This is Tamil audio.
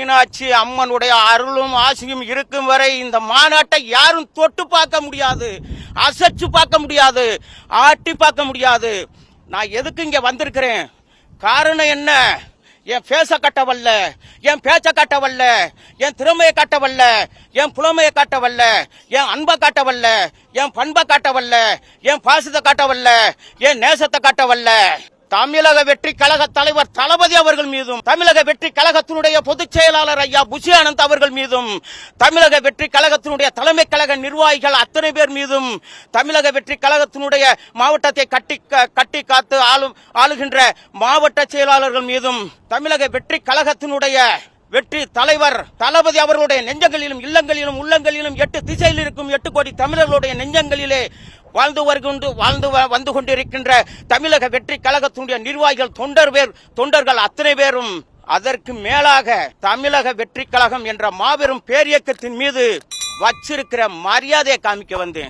மீனாட்சி அம்மனுடைய அருளும் ஆசியும் இருக்கும் வரை இந்த மாநாட்டை யாரும் தொட்டு பார்க்க முடியாது, அசைச்சு பார்க்க முடியாது, ஆட்டி பார்க்க முடியாது. நான் எதுக்கு இங்க வந்திருக்கிறேன்? காரணம் என்ன? என் பேச கட்டவல்ல, என் பேச்ச கட்டவல்ல, என் திறமையை காட்டவல்ல, என் புலமையை காட்டவல்ல, என் அன்பை காட்டவல்ல, என் பண்பை காட்டவல்ல, என் பாசத்தை காட்டவல்ல, என் நேசத்தை காட்டவல்ல. தமிழக வெற்றி கழக தலைவர் தளபதி அவர்கள் மீதும், தமிழக வெற்றி கழகத்தினுடைய பொதுச் செயலாளர் ஐயா புஷி ஆனந்த் அவர்கள் மீதும், தமிழக வெற்றி கழகத்தினுடைய தலைமை கழக நிர்வாகிகள் அத்தனை பேர் மீதும், தமிழக வெற்றி கழகத்தினுடைய மாவட்டத்தை கட்டி காத்து ஆளுகின்ற மாவட்ட செயலாளர்கள் மீதும், தமிழக வெற்றி கழகத்தினுடைய வெற்றி தலைவர் தளபதி அவர்களுடைய நெஞ்சங்களிலும் இல்லங்களிலும் உள்ளங்களிலும் 8 திசையில் இருக்கும் 8 கோடி தமிழர்களுடைய நெஞ்சங்களிலே வந்து கொண்டிருக்கின்ற தமிழக வெற்றி கழகத்தினுடைய நிர்வாகிகள் தொண்டர்கள் அத்தனை பேரும், அதற்கு மேலாக தமிழக வெற்றி கழகம் என்ற மாபெரும் பேரியக்கத்தின் மீது வச்சிருக்கிற மரியாதையை காமிக்க வந்தேன்.